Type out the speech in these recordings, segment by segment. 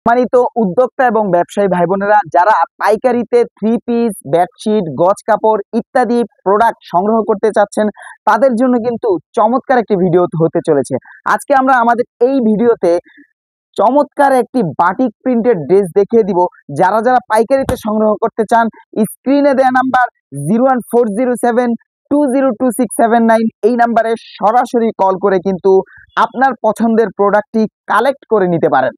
সম্মানিত উদ্যোক্তা এবং ব্যবসায়ী ভাই বোনেরা, যারা পাইকারিতে থ্রি পিস, বেডশিট, গজ কাপড় ইত্যাদি প্রোডাক্ট সংগ্রহ করতে চাচ্ছেন, তাদের জন্য কিন্তু চমৎকার একটি ভিডিও হতে চলেছে। আজকে আমরা আমাদের এই ভিডিওতে চমৎকার একটি বাটিক প্রিন্টেড ড্রেস দেখিয়ে দিব। যারা যারা পাইকারিতে সংগ্রহ করতে চান, স্ক্রিনে দেওয়া নাম্বার 01407202679 এই নাম্বারে সরাসরি কল করে কিন্তু আপনার পছন্দের প্রোডাক্টটি কালেক্ট করে নিতে পারেন।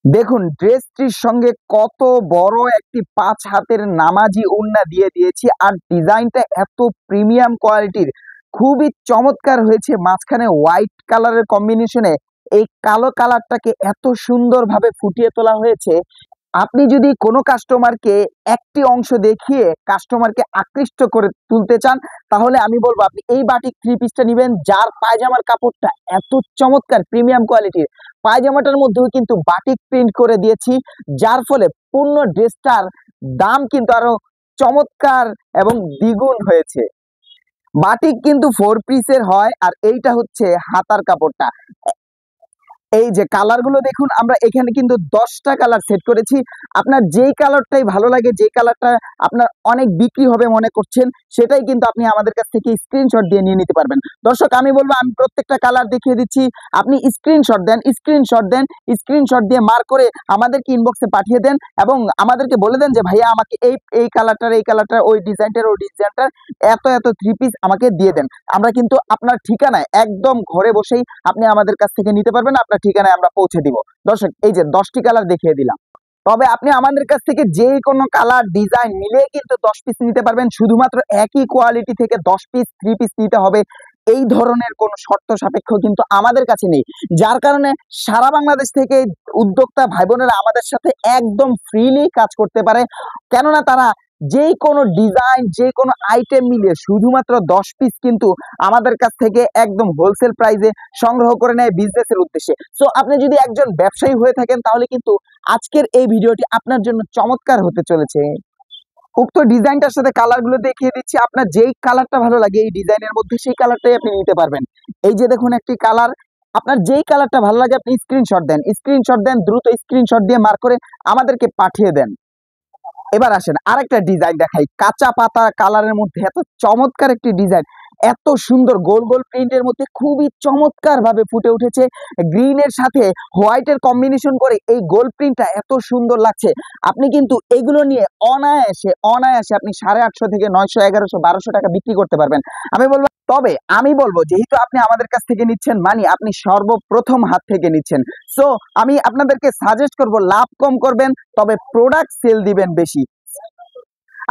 দেখুন, ড্রেসটির সঙ্গে কত বড় একটি 5 হাতের নামাজি ওড়না দিয়ে দিয়েছি, আর ডিজাইনটা এত প্রিমিয়াম কোয়ালিটির, খুবই চমৎকার হয়েছে। মাঝখানে হোয়াইট কালারের কম্বিনেশনে এই কালো কালারটাকে এত সুন্দরভাবে ফুটিয়ে তোলা হয়েছে। আপনি যদি কোনো কাস্টমারকে একটি অংশ দেখিয়ে কাস্টমারকে আকৃষ্ট করে তুলতে চান, তাহলে আমি বলবো আপনি এই বাটিক থ্রি পিসটা নেবেন, যার পায়জামার কাপড়টা এত চমৎকার প্রিমিয়াম কোয়ালিটির। পায়জামাটার মধ্যেও কিন্তু বাটিক প্রিন্ট করে দিয়েছি, যার ফলে পূর্ণ ড্রেসটার দাম কিন্তু আরো চমৎকার এবং দ্বিগুণ হয়েছে। বাটিক কিন্তু 4 পিসের হয়, আর এইটা হচ্ছে হাতার কাপড়টা। এই যে কালারগুলো দেখুন, আমরা এখানে কিন্তু 10টা কালার সেট করেছি। আপনার যেই কালারটাই ভালো লাগে, যে কালারটা আপনার অনেক বিক্রি হবে মনে করছেন, সেটাই কিন্তু আপনি আমাদের কাছ থেকে স্ক্রিনশট দিয়ে নিয়ে নিতে পারবেন। দর্শক, আমি বলবো আমি প্রত্যেকটা কালার দেখিয়ে দিচ্ছি, আপনি স্ক্রিনশট দেন, স্ক্রিনশট দিয়ে মার্ক করে আমাদেরকে ইনবক্সে পাঠিয়ে দেন, এবং আমাদেরকে বলে দেন যে ভাইয়া আমাকে এই কালারটার, ওই ডিজাইনটার এত এত থ্রি পিস আমাকে দিয়ে দেন। আমরা কিন্তু আপনার ঠিকানায় একদম ঘরে বসেই আপনি আমাদের কাছ থেকে নিতে পারবেন, আপনার ঠিকানায় আমরা পৌঁছে দিব। দর্শক, এই যে 10টি কালার দেখিয়ে দিলাম। তবে আপনি আমাদের কাছ থেকে যে কোনো কালার ডিজাইন মিলিয়ে কিন্তু 10 পিস নিতে পারবেন। শুধুমাত্র একই কোয়ালিটি থেকে 10 পিস থ্রি পিস নিতে হবে, এই ধরনের কোনো শর্ত সাপেক্ষ কিন্তু আমাদের কাছে নেই। যার কারণে সারা বাংলাদেশ থেকে উদ্যোক্তা ভাই বোনেরা আমাদের সাথে একদম ফ্রিলি কাজ করতে পারে, কেননা তারা যে কোনো ডিজাইন, যে কোনো আইটেম মিলিয়ে শুধুমাত্র 10 পিস কিন্তু আমাদের কাছ থেকে একদম হোলসেল প্রাইসে সংগ্রহ করে নেয় বিজনেসের উদ্দেশ্যে। সো আপনি যদি একজন ব্যবসায়ী হয়ে থাকেন, তাহলে কিন্তু আজকের এই ভিডিওটি আপনার জন্য চমৎকার হতে চলেছে। উক্ত ডিজাইনটার সাথে কালারগুলো দেখিয়ে দিচ্ছি, আপনার যেই কালারটা ভালো লাগে এই ডিজাইনের মধ্যে সেই কালারটাই আপনি নিতে পারবেন। এই যে দেখুন একটি কালার, আপনার যেই কালারটা ভালো লাগে আপনি স্ক্রিনশট দেন, দ্রুত স্ক্রিনশট দিয়ে মার্ক করে আমাদেরকে পাঠিয়ে দেন। এবার আসেন আরেকটা ডিজাইন দেখাই, কাঁচা পাতা কালারের মধ্যে এত চমৎকার একটি ডিজাইন, এত সুন্দর গোল গোল প্রিন্টের মধ্যে খুবই চমৎকার ভাবে ফুটে উঠেছে। গ্রিনের সাথে হোয়াইটের কম্বিনেশন করে এই গোল প্রিন্টটা এত সুন্দর লাগছে। আপনি কিন্তু এগুলো নিয়ে অনায়াসে আপনি 850 থেকে 900, 1100, 1200 টাকা বিক্রি করতে পারবেন। আমি বলবো যেহেতু আপনি আমাদের কাছ থেকে নিচ্ছেন, মানে আপনি সর্বপ্রথম হাত থেকে নিচ্ছেন, সো আমি আপনাদেরকে সাজেস্ট করব লাভ কম করবেন, তবে প্রোডাক্ট সেল দিবেন বেশি।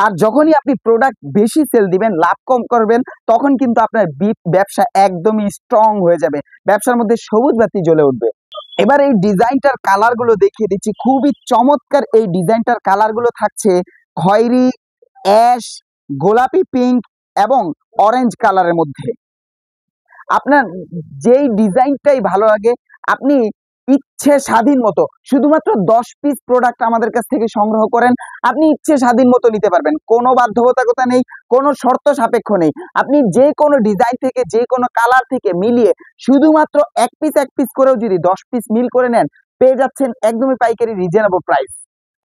আর যখনই আপনি প্রোডাক্ট বেশি সেল দিবেন, লাভ কম করবেন, তখন কিন্তু আপনার ব্যবসা একদমই স্ট্রং হয়ে যাবে, ব্যবসার মধ্যে সবুজ বাতি জ্বলে উঠবে। এবার এই ডিজাইনটার কালারগুলো দেখিয়ে দিচ্ছি, খুবই চমৎকার। এই ডিজাইনটার কালারগুলো থাকছে খয়েরি, অ্যাশ, গোলাপি পিঙ্ক এবং অরেঞ্জ কালারের মধ্যে। আপনার যেই ডিজাইনটাই ভালো লাগে আপনি ইচ্ছে স্বাধীন মতো শুধুমাত্র 10 পিস প্রোডাক্ট আমাদের কাছ থেকে সংগ্রহ করেন, আপনি ইচ্ছে স্বাধীন মতো নিতে পারবেন। কোনো বাধ্যবাধকতা নেই, কোনো শর্ত সাপেক্ষ নেই। আপনি যে কোনো ডিজাইন থেকে, যে কোনো কালার থেকে মিলিয়ে শুধুমাত্র এক পিস করেও যদি 10 পিস মিল করে নেন, পেয়ে যাচ্ছেন একদমই পাইকারি রিজনেবল প্রাইস।